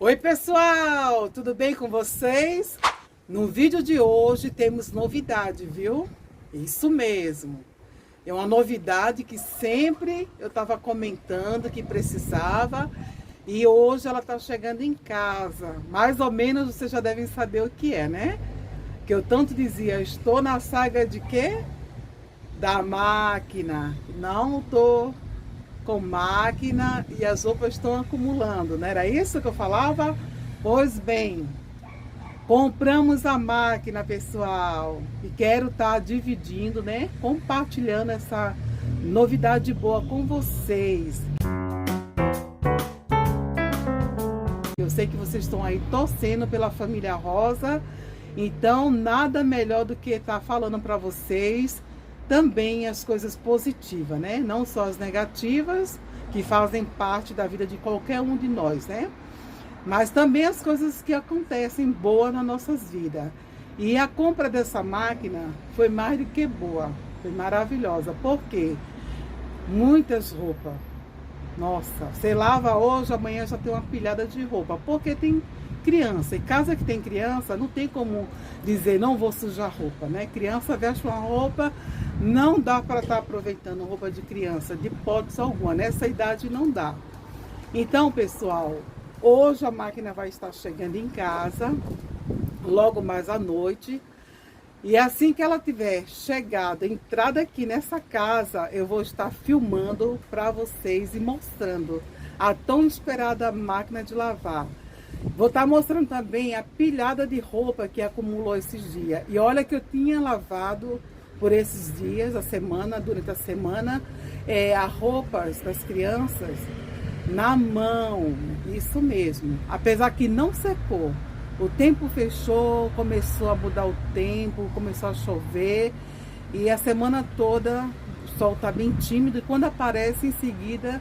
Oi pessoal, tudo bem com vocês? No vídeo de hoje temos novidade, viu? Isso mesmo. É uma novidade que sempre eu estava comentando que precisava e hoje ela está chegando em casa. Mais ou menos vocês já devem saber o que é, né? Que eu tanto dizia, estou na saga de quê? Da máquina. Não estou com máquina e as roupas estão acumulando, não era isso que eu falava? Pois bem, compramos a máquina, pessoal, e quero estar dividindo, né, compartilhando essa novidade boa com vocês. Eu sei que vocês estão aí torcendo pela família Rosa, então nada melhor do que estar falando para vocês também as coisas positivas, né? Não só as negativas, que fazem parte da vida de qualquer um de nós, né? Mas também as coisas que acontecem boas nas nossas vidas. E a compra dessa máquina foi mais do que boa, foi maravilhosa. Por quê? Muitas roupas. Nossa, você lava hoje, amanhã já tem uma pilhada de roupa. Porque tem criança. E casa que tem criança, não tem como dizer, não vou sujar roupa, né? Criança veste uma roupa, não dá para estar aproveitando roupa de criança, de hipótese alguma. Nessa idade não dá. Então, pessoal, hoje a máquina vai estar chegando em casa, logo mais à noite. E assim que ela tiver chegado, entrada aqui nessa casa, eu vou estar filmando para vocês e mostrando a tão esperada máquina de lavar. Vou estar mostrando também a pilhada de roupa que acumulou esses dias. E olha que eu tinha lavado por esses dias, durante a semana, as roupas das crianças na mão. Isso mesmo. Apesar que não secou. O tempo fechou, começou a mudar o tempo, começou a chover. E a semana toda o sol está bem tímido. E quando aparece em seguida,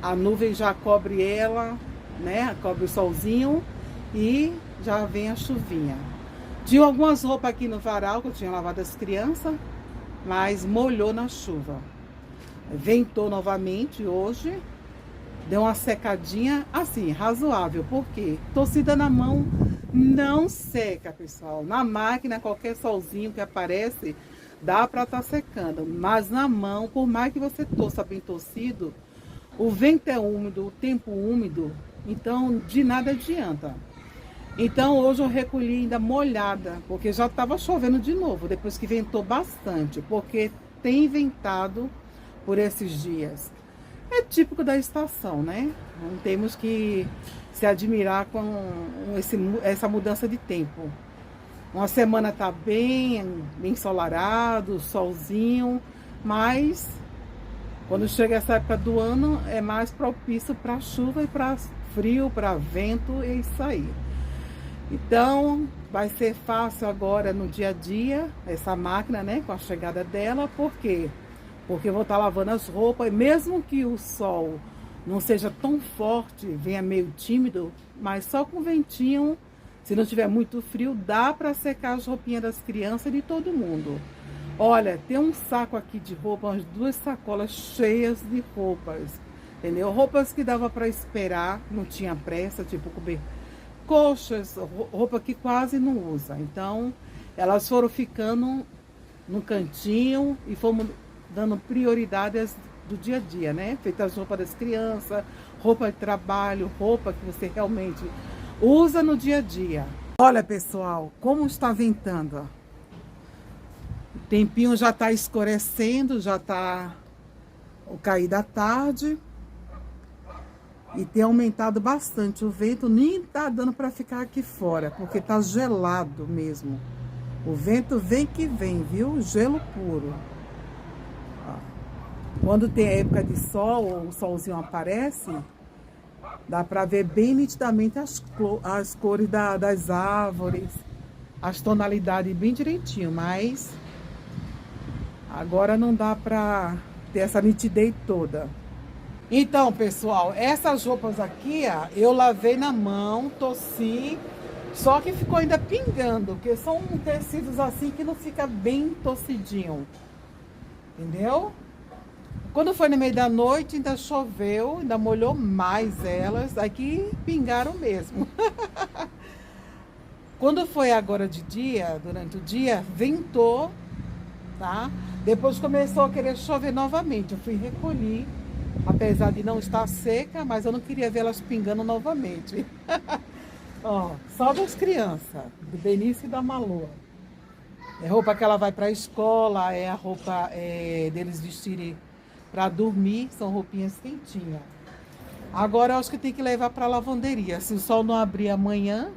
a nuvem já cobre ela, né? Cobre o solzinho e já vem a chuvinha. Tinha algumas roupas aqui no varal que eu tinha lavado as crianças, mas molhou na chuva. Ventou novamente hoje, deu uma secadinha assim, razoável, porque torcida na mão não seca, pessoal. Na máquina, qualquer solzinho que aparece, dá para estar secando, mas na mão, por mais que você torça bem torcido, o vento é úmido, o tempo úmido, então de nada adianta. Então hoje eu recolhi ainda molhada, porque já estava chovendo de novo, depois que ventou bastante, porque tem ventado por esses dias. É típico da estação, né? Não temos que se admirar com essa mudança de tempo. Uma semana está bem ensolarado, solzinho, mas quando chega essa época do ano é mais propício para chuva e para frio, para vento e isso aí. Então vai ser fácil agora no dia a dia essa máquina, né, com a chegada dela. Por quê? Porque eu vou estar lavando as roupas, e mesmo que o sol não seja tão forte, venha meio tímido, mas só com ventinho, se não tiver muito frio, dá para secar as roupinhas das crianças e de todo mundo. Olha, tem um saco aqui de roupa, umas 2 sacolas cheias de roupas, entendeu? Roupas que dava para esperar, não tinha pressa, tipo coxas, roupa que quase não usa. Então, elas foram ficando no cantinho e fomos dando prioridade do dia a dia, né? Feitas as roupas das crianças, roupa de trabalho, roupa que você realmente usa no dia a dia. Olha, pessoal, como está ventando, ó. O tempinho já está escurecendo, já está o cair da tarde. E tem aumentado bastante o vento, nem tá dando para ficar aqui fora, porque tá gelado mesmo. O vento vem que vem, viu? Gelo puro. Ó. Quando tem a época de sol, ou o solzinho aparece, dá para ver bem nitidamente as cores das árvores, as tonalidades bem direitinho, mas agora não dá para ter essa nitidez toda. Então, pessoal, essas roupas aqui, ó, eu lavei na mão, torci, só que ficou ainda pingando, porque são tecidos assim que não fica bem torcidinho, entendeu? Quando foi no meio da noite, ainda choveu, ainda molhou mais elas. Aqui pingaram mesmo. Quando foi agora de dia, durante o dia, ventou, tá? Depois começou a querer chover novamente. Eu fui recolher, apesar de não estar seca, mas eu não queria ver elas pingando novamente. Ó, só das crianças, do Benício e da Malua. É roupa que ela vai para a escola, é a roupa deles vestirem para dormir, são roupinhas quentinhas. Agora eu acho que tem que levar para a lavanderia. Se o sol não abrir amanhã,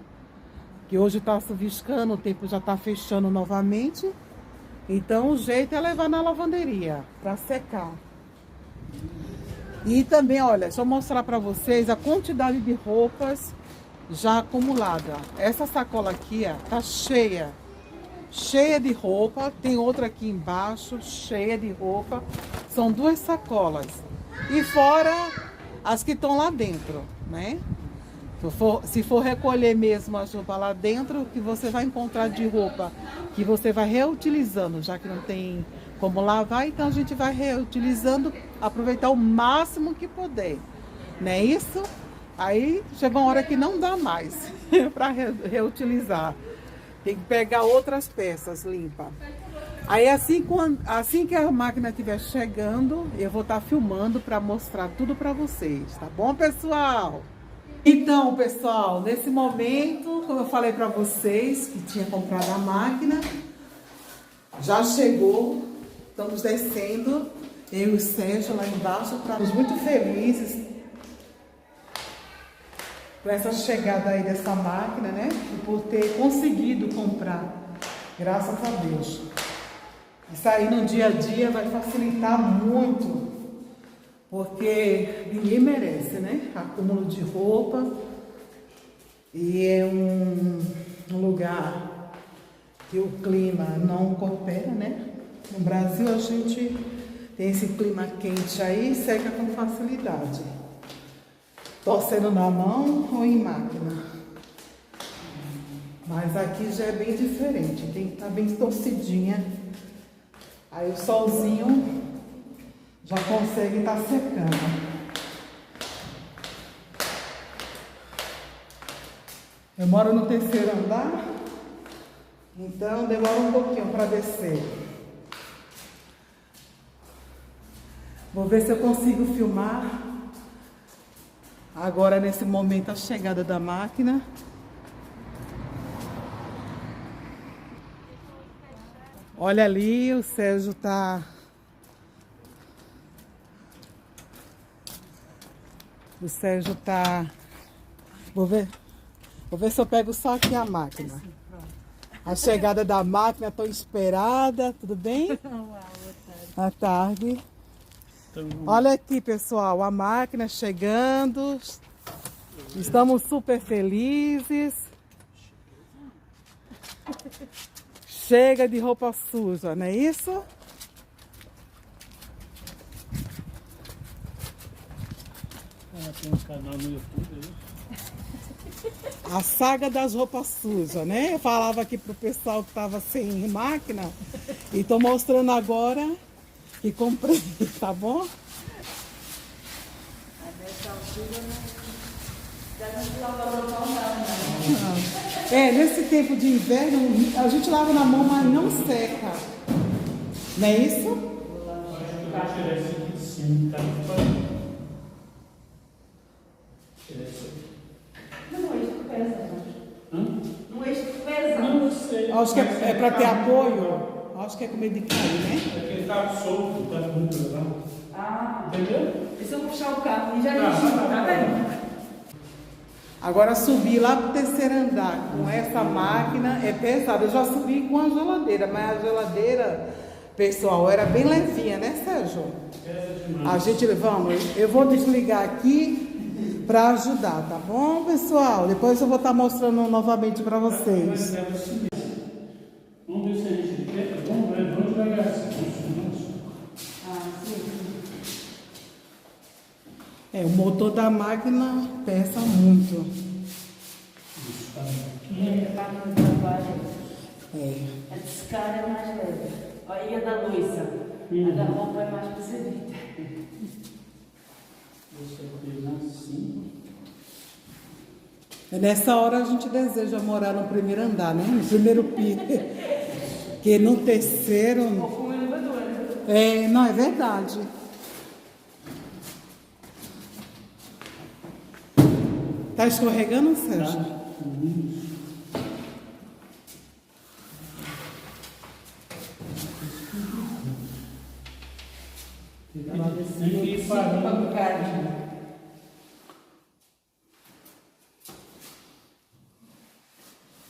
que hoje está chuviscando, o tempo já está fechando novamente. Então o jeito é levar na lavanderia para secar. E também, olha, deixa eu mostrar para vocês a quantidade de roupas já acumulada. Essa sacola aqui, ó, tá cheia de roupa. Tem outra aqui embaixo, cheia de roupa. São 2 sacolas. E fora as que estão lá dentro, né? Se for recolher mesmo as roupas lá dentro, o que você vai encontrar de roupa que você vai reutilizando, já que não tem como lavar, então a gente vai reutilizando, aproveitar o máximo que puder, não é isso? Aí chega uma hora que não dá mais para reutilizar. Tem que pegar outras peças limpas. Aí assim que a máquina estiver chegando, eu vou estar filmando para mostrar tudo para vocês, tá bom, pessoal? Então, pessoal, nesse momento, como eu falei para vocês, que tinha comprado a máquina, já chegou, estamos descendo, eu e o Sérgio lá embaixo, estamos muito felizes com essa chegada aí dessa máquina, né? E por ter conseguido comprar, graças a Deus. Isso aí no dia a dia vai facilitar muito, porque ninguém merece, né? Acúmulo de roupa. E é um lugar que o clima não coopera, né? No Brasil a gente tem esse clima quente aí e seca com facilidade. Torcendo na mão ou em máquina. Mas aqui já é bem diferente, tem que estar bem torcidinha. Aí o solzinho já consegue estar secando. Eu moro no 3º andar, então demora um pouquinho para descer. Vou ver se eu consigo filmar agora nesse momento a chegada da máquina. Olha ali, o Sérgio tá... O Sérgio tá... Vou ver se eu pego só aqui a máquina. A chegada da máquina, estou esperada, tudo bem? Boa tarde. Olha aqui, pessoal, a máquina chegando. Estamos super felizes. Chega de roupa suja, não é isso? Tem um canal no YouTube aí. A saga das roupas sujas, né? Eu falava aqui pro pessoal que estava sem máquina e tô mostrando agora que comprei, tá bom? Nesse tempo de inverno, a gente lava na mão, mas não seca. Não é isso? Acho que é para ter apoio. Acho que é com medo de cair, né? É que ele tá solto, tá muito pesado. Ah, entendeu? e se eu puxar o carro e já tá vendo? Agora subir lá pro 3º andar com essa máquina é pesado. Eu já subi com a geladeira, mas a geladeira, pessoal, era bem levinha, né, Sérgio? A gente, vamos, eu vou desligar aqui para ajudar, tá bom, pessoal? Depois eu vou estar mostrando novamente para vocês. Vamos ver se a gente tenta. Vamos devagar assim. O motor da máquina pesa muito. A máquina de trabalho. É. A descarga é mais leve. Olha a da Luísa. Mas a roupa é mais percebida. Deixa eu ver assim. Nessa hora a gente deseja morar no primeiro andar, né? No primeiro piso. Porque no terceiro. Ou com elevador, né? É, não, é verdade. Tá escorregando, Sérgio? Tem que ir parando.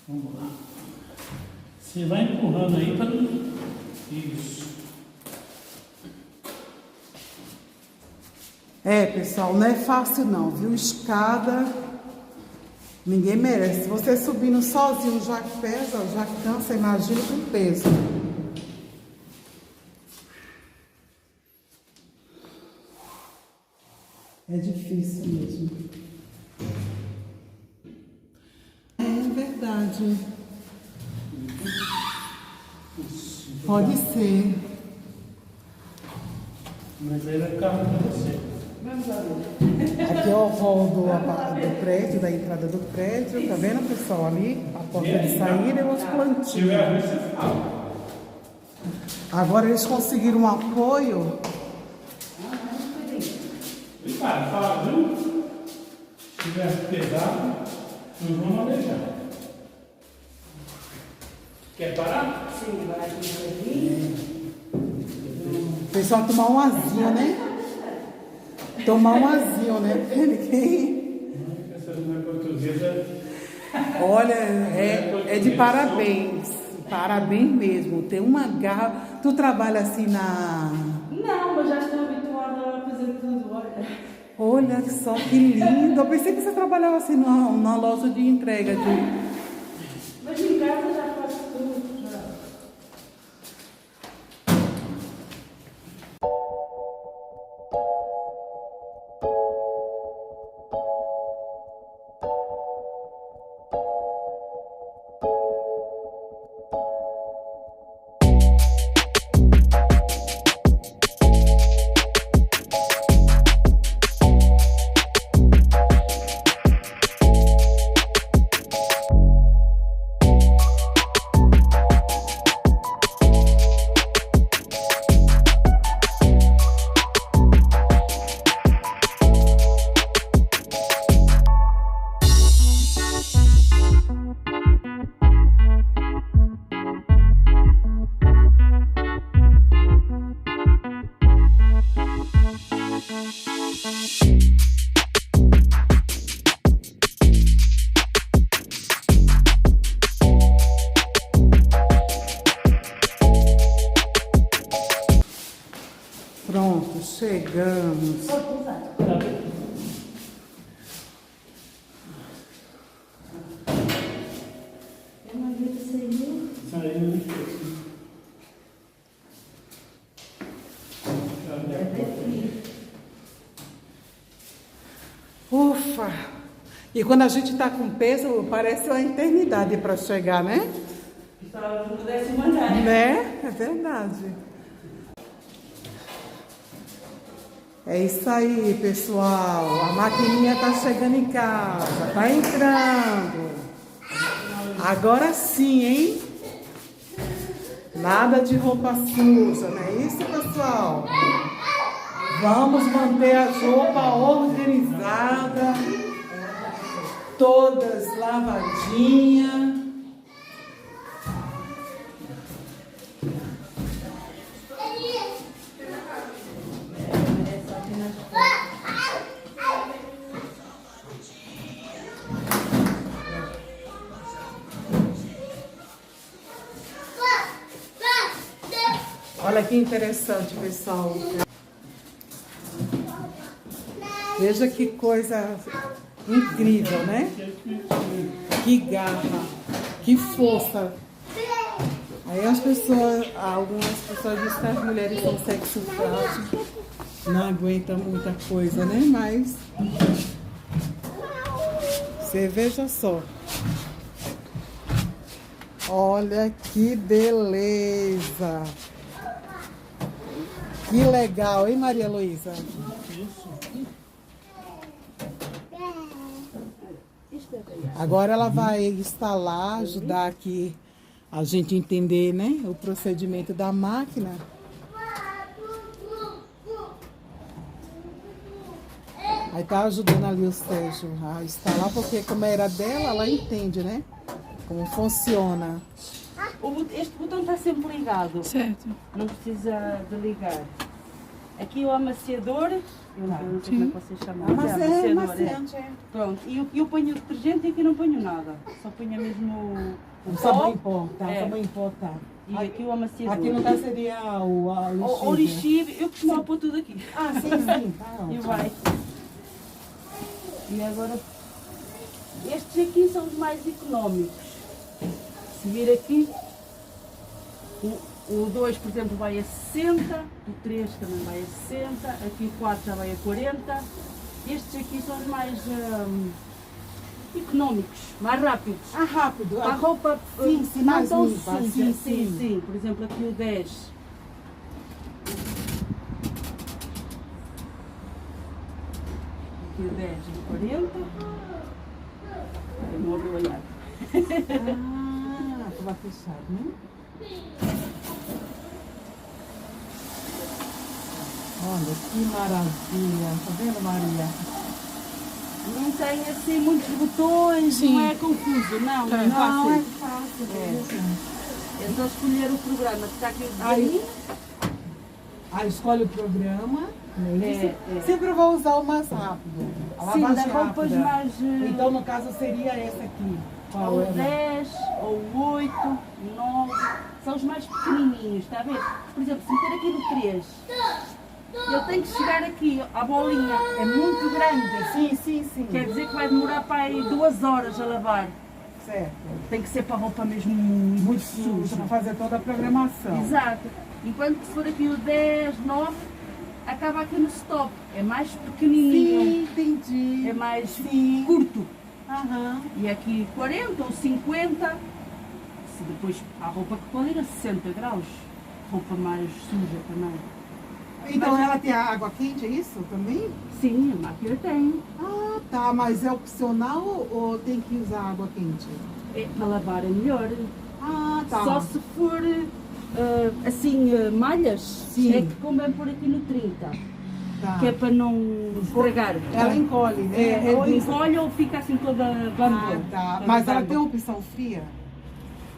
Vamos lá. Você vai empurrando aí para não. Isso. É, pessoal, não é fácil não, viu? Escada, ninguém merece. Se você subindo sozinho já pesa, já cansa, imagina com peso. É difícil mesmo. É verdade. Pode ser. Mas aí vai ficar ruim para você. Aqui é o hall do prédio, da entrada do prédio. Tá vendo, pessoal? Ali, a porta de saída e os Se plantinhos. tiver a ver, você fala. Agora eles conseguiram um apoio. E cara, fala, viu? Se tiver pesado, nós vamos alejar. Quer parar? Sim, vai aqui. O pessoal tomar um azinho, né? Tomar um azinho, né? Porque ninguém... Essa não é portuguesa. Olha, é de parabéns. Parabéns mesmo. Tem uma garra. Tu trabalha assim na... Não, eu já estou habituada a fazer tudo, olha. Olha só que lindo. Eu pensei que você trabalhava assim numa loja de entrega de... Mas em casa já faço tudo. Já. Pronto, chegamos. Eu não vi isso aí. Isso aí não fez. Ufa! E quando a gente tá com peso, parece uma eternidade para chegar, né? Estava no 10º andar. Né? É verdade. É isso aí, pessoal. A maquininha tá chegando em casa, tá entrando. Agora sim, hein? Nada de roupa suja, não é isso, pessoal? Vamos manter as roupas organizadas, todas lavadinhas. Olha que interessante, pessoal. Veja que coisa incrível, né? Que garra, que força. Aí as pessoas, algumas pessoas dizem que as mulheres são sexo frágil, não aguentam muita coisa, né? Mas você veja só. Olha que beleza. Que legal, hein, Maria Luísa? Agora ela vai instalar, ajudar aqui a gente entender, né, o procedimento da máquina. Aí tá ajudando ali o Sérgio a instalar, porque como era dela, ela entende, né, como funciona. Este botão está sempre ligado. Certo. Não precisa de ligar. Aqui o amaciador, eu não sei como é que vocês chamam. Amaciante, é. Pronto, e eu ponho o detergente e aqui não ponho nada. Só ponho mesmo O pó. sabão em pó, tá? É. O sabão em pó, tá. E aqui o amaciador. Aqui no caso seria O lixívio, eu costumo pôr tudo aqui. Ah, sim, sim. Tá, E vai. E agora, estes aqui são os mais económicos. Se vir aqui, o 2, por exemplo, vai a 60, o 3 também vai a 60, aqui o 4 já vai a 40. Estes aqui são os mais económicos, mais rápidos. Ah, rápido. A roupa Sim, sim, não mais tão limpa, suja. sim, Sim, sim. sim. Por exemplo, aqui o 10. Aqui o 10 e 40. Eu morro olhar. Ah, estava fechado, né? Olha, que maravilha. Tá vendo, Maria? Não tem assim muitos botões, Sim. não é confuso, não, é Não, é fácil. fácil. É só escolher o programa que está aqui o Aí, desenho. aí escolhe o programa. Né? É. Sempre vou usar o mais rápido. A Sim, lavagem das roupas rápida. mais. Então, no caso, seria essa aqui. Qual Ou é? 10, ou 8, 9, são os mais pequenininhos, está a ver? Por exemplo, se meter aqui no 3, eu tenho que chegar aqui à bolinha, é muito grande. Sim, sim, sim. Quer dizer que vai demorar para aí 2 horas a lavar. Certo. Tem que ser para a roupa mesmo Muito muito sujo suja. para fazer toda a programação. Exato. Enquanto que se for aqui o 10, 9, acaba aqui no stop. É mais pequenininho, Sim, entendi. é mais Sim. curto. Aham. E aqui 40 ou 50, se depois há roupa que pode ir a 60 graus, roupa mais suja também. Então Mas- ela tem a água quente, é isso também? Sim, a máquina tem. Ah, tá. Mas é opcional ou tem que usar água quente? É, para lavar é melhor. Ah, tá. Só se for assim, malhas, Sim. é que convém pôr aqui no 30, Tá. que é para não estragar. Ela encolhe, né? Ou Reduz- encolhe ou fica assim toda bambu. Ah, tá. Mas ela tem opção fria?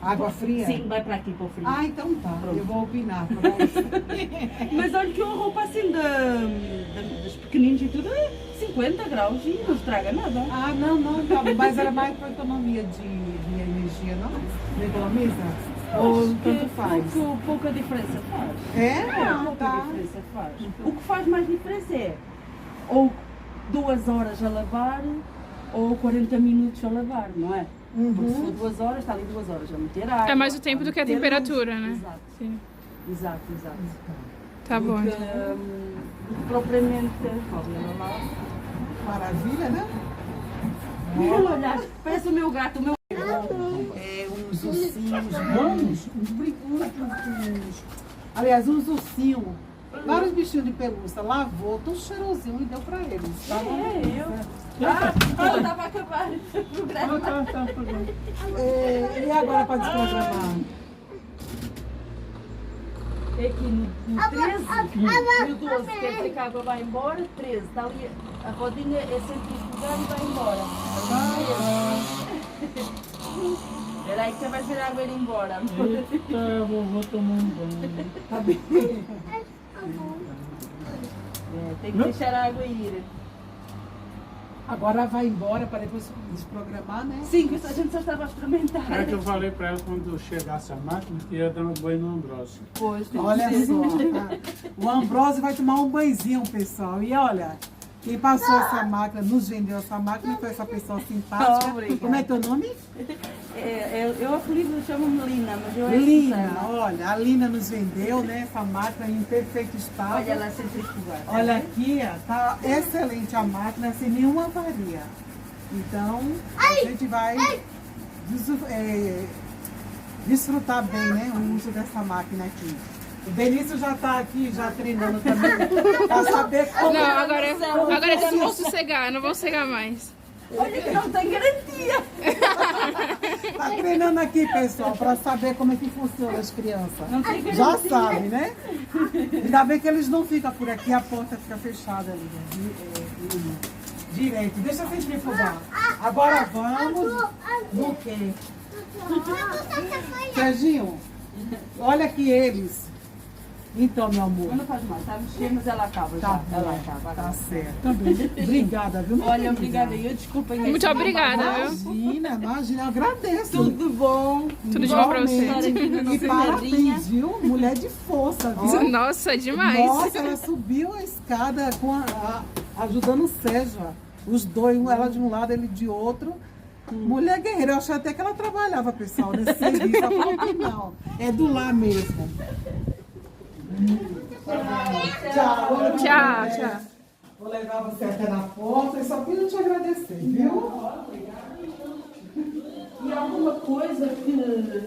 Água fria? Sim, vai para aqui para o frio. Ah, então tá. Pronto. Eu vou opinar. Pra você. Mas olha que a roupa assim dos pequeninos e tudo é 50 graus e não estraga nada. Ah, não, tá. Mas era mais para economia de energia, não? Não economiza? Ou tanto faz? Pouca diferença faz. É? Pouca Tá. diferença faz. O que faz mais diferença é ou 2 horas a lavar ou 40 minutos a lavar, não é? Porque se for 2 horas, está ali 2 horas a meter água. É mais o tempo do que a meter luz. temperatura, né? Exato, Sim. exato, exato. Tá bom. Porque, então. propriamente, olha lá. Maravilha, né? Olha, parece o meu gato, o meu. É, uns ursinhos bons, uns brinquedos. Aliás, uns ursinhos. Vários bichinhos de pelúcia. Lavou, tudo cheirosinho e deu pra eles. Tá bom? Eu estava a acabar o programa. É, e agora para desprogramar? É aqui no 13 e o 12, quer dizer que a água vai embora. 13, está ali, a rodinha é sempre estudar e vai embora. Espera aí que você vai ver a água ir embora. Eita, vou tomar um banho. Tá bem. É, tem que deixar a água ir. Agora vai embora para depois desprogramar, né? Sim, que a gente só estava a experimentar. É que eu falei pra ela quando chegasse a máquina que ia dar um banho no Ambrósio. Pois, tem que Olha ser. só, tá? O Ambrósio vai tomar um banhozinho, pessoal. E olha, quem passou essa máquina, nos vendeu essa máquina, foi essa pessoa simpática. Obrigada. Como é teu nome? Eu apelido chamo-me Lina, mas eu é Lina. Susana. Olha, a Lina nos vendeu, né? Essa máquina em perfeito estado. Olha ela centrifugar. Olha aqui, ó, tá excelente a máquina, sem nenhuma avaria. Então, a gente vai desfrutar bem, né, o uso dessa máquina aqui. O Benício já está aqui, já treinando também, para saber como... Não, agora eu não vou sossegar, não vou sossegar mais. Olha que não tem garantia. Está treinando aqui, pessoal, para saber como é que funciona as crianças. Não tem garantia. Já sabe, né? Ainda bem que eles não ficam por aqui, a porta fica fechada ali, né? Direito. Deixa eu centrifugar. Agora vamos no quê? Serginho, olha aqui eles. Então, meu amor. Mas não faz mal, tá mexendo, mas ela acaba Tá, já. Ela acaba. tá certo. Obrigada, viu? Olha, obrigada aí, desculpa. Muito obrigada, viu? Imagina, eu agradeço. Tudo bom. Tudo de bom pra você. Estar aqui na E nossa parabéns, terrinha. viu? Mulher de força, viu? Nossa, demais. Nossa, ela subiu a escada ajudando o Sérgio. Os dois, ela de um lado, ele de outro. Mulher guerreira, eu achei até que ela trabalhava, pessoal, nesse serviço. Eu falo que não, é do lar mesmo. Tchau. Tchau. Vou levar você até na porta e só queria te agradecer, viu? E alguma coisa que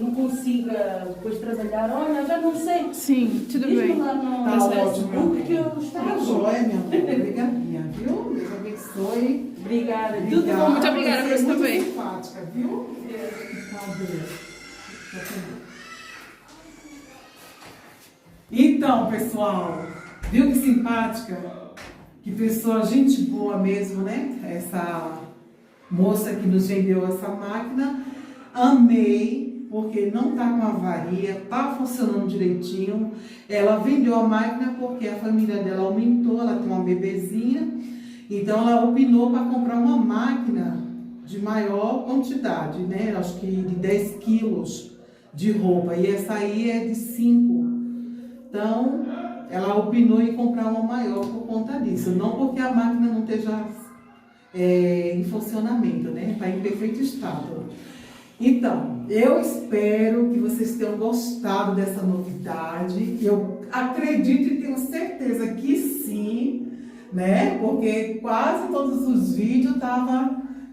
não consiga depois trabalhar, olha, já não sei. Sim, tudo Diz-me bem. lá no Tá ótimo, Facebook que eu Tá estou. jóia, minha amor. Obrigadinha, viu? Deus abençoe. Obrigada. Tudo Obrigada. bom. Muito obrigada por isso Muito também. simpática, viu? Cadê? Então, pessoal, viu que simpática? Que pessoa, gente boa mesmo, né? Essa moça que nos vendeu essa máquina. Amei, porque não tá com avaria, tá funcionando direitinho. Ela vendeu a máquina porque a família dela aumentou, ela tem uma bebezinha. Então ela opinou para comprar uma máquina de maior quantidade, né? Acho que de 10 quilos de roupa. E essa aí é de 5. Então, ela opinou em comprar uma maior por conta disso. Não porque a máquina não esteja em funcionamento, né? Está em perfeito estado. Então, eu espero que vocês tenham gostado dessa novidade. Eu acredito e tenho certeza que sim, né? Porque quase todos os vídeos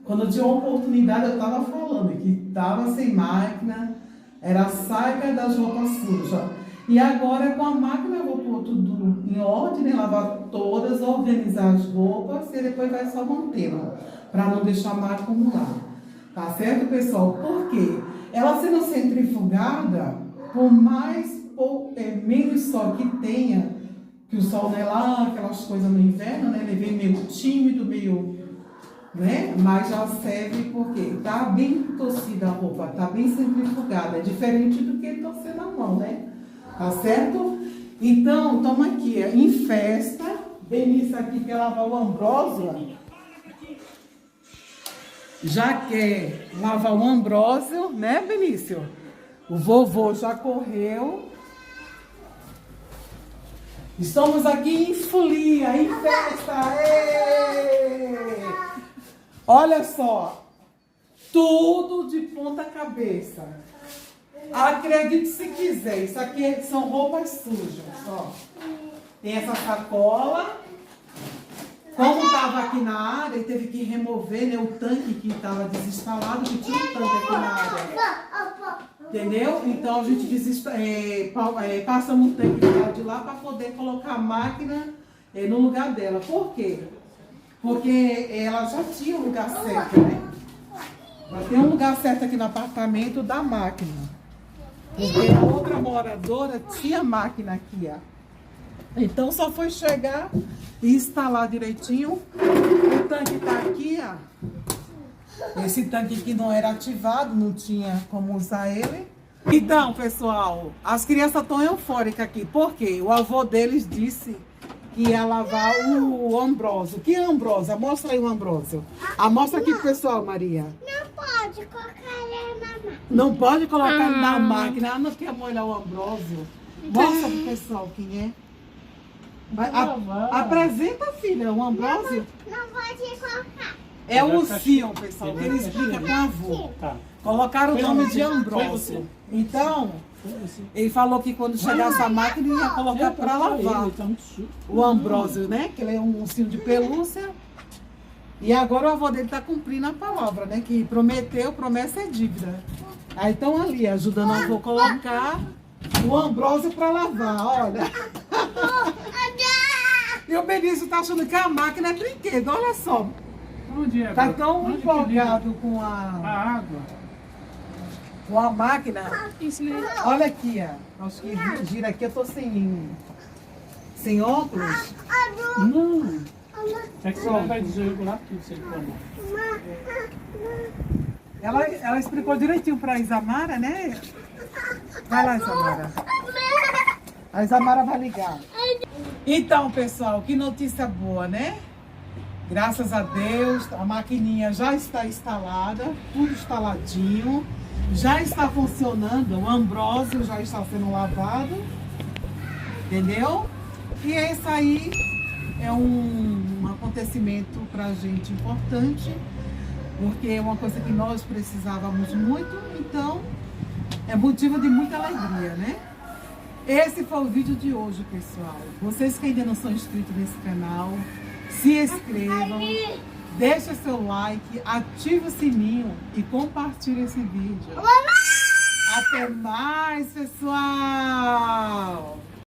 quando eu tinha uma oportunidade, eu estava falando que estava sem máquina, era a saca das roupas sujas. E agora com a máquina eu vou pôr tudo em ordem, né? Lavar todas, organizar as roupas e depois vai só mantendo, para não deixar mais acumular. Tá certo, pessoal? Por quê? Ela sendo centrifugada, por menos sol que tenha, que o sol não é lá, aquelas coisas no inverno, né? Ele vem meio tímido, né? Mas já serve porque tá bem torcida a roupa, tá bem centrifugada. É diferente do que torcer na mão, né? Tá certo? Então, toma aqui, em festa. Benício aqui quer lavar o Ambrósio. Já quer lavar o Ambrósio, né, Benício? O vovô já correu. Estamos aqui em folia, em festa. Êêê! Olha só, tudo de ponta cabeça. Acredite se quiser, isso aqui são roupas sujas, ó. Tem essa sacola. Como estava aqui na área, ele teve que remover, né, o tanque que estava desinstalado, que tinha um tanque aqui na área. Entendeu? Então a gente passamos um tanque de lá para poder colocar a máquina no lugar dela. Por quê? Porque ela já tinha um lugar certo, né? Já tem um lugar certo aqui no apartamento da máquina. Porque a outra moradora tinha máquina aqui, ó. Então só foi chegar e instalar direitinho. O tanque está aqui, ó. Esse tanque aqui não era ativado, não tinha como usar ele. Então, pessoal, as crianças estão eufóricas aqui. Por quê? O avô deles disse que ia lavar o Ambrósio. Que Ambrósio? Mostra aí o Ambrósio. Mostra aqui pro pessoal, Maria. Não pode colocar ele na máquina. Não pode colocar na máquina. Não quer molhar o Ambrósio. Mostra pro pessoal quem é. Apresenta, filha, o Ambrósio. Não pode colocar. É o Sion, pessoal, que ele explica com o avô. Tá. Colocaram o nome de Ambrósio. Então, ele falou que quando chegasse a máquina, ia colocar para lavar o Ambrósio, né? Que ele é um ursinho de pelúcia. E agora o avô dele está cumprindo a palavra, né? Que prometeu, promessa é dívida. Aí estão ali, ajudando o avô a colocar. o Ambrósio para lavar, olha. E o Benício tá achando que a máquina é brinquedo, olha só. Onde é? Tá tão Onde que empolgado liga? com A água. a máquina. Isso, né? Olha aqui, ó. Acho que gira aqui, eu tô sem óculos. Não. É que você vai desregular tudo, você come. Ela explicou direitinho pra Isamara, né? Vai lá, Isamara. A Isamara vai ligar. Então, pessoal, que notícia boa, né? Graças a Deus, a maquininha já está instalada, tudo instaladinho, já está funcionando, o Ambrósio já está sendo lavado, entendeu? E esse aí é um acontecimento pra gente importante, porque é uma coisa que nós precisávamos muito, então é motivo de muita alegria, né? Esse foi o vídeo de hoje, pessoal. Vocês que ainda não são inscritos nesse canal, se inscrevam, deixa seu like, ative o sininho e compartilhe esse vídeo. Até mais, pessoal!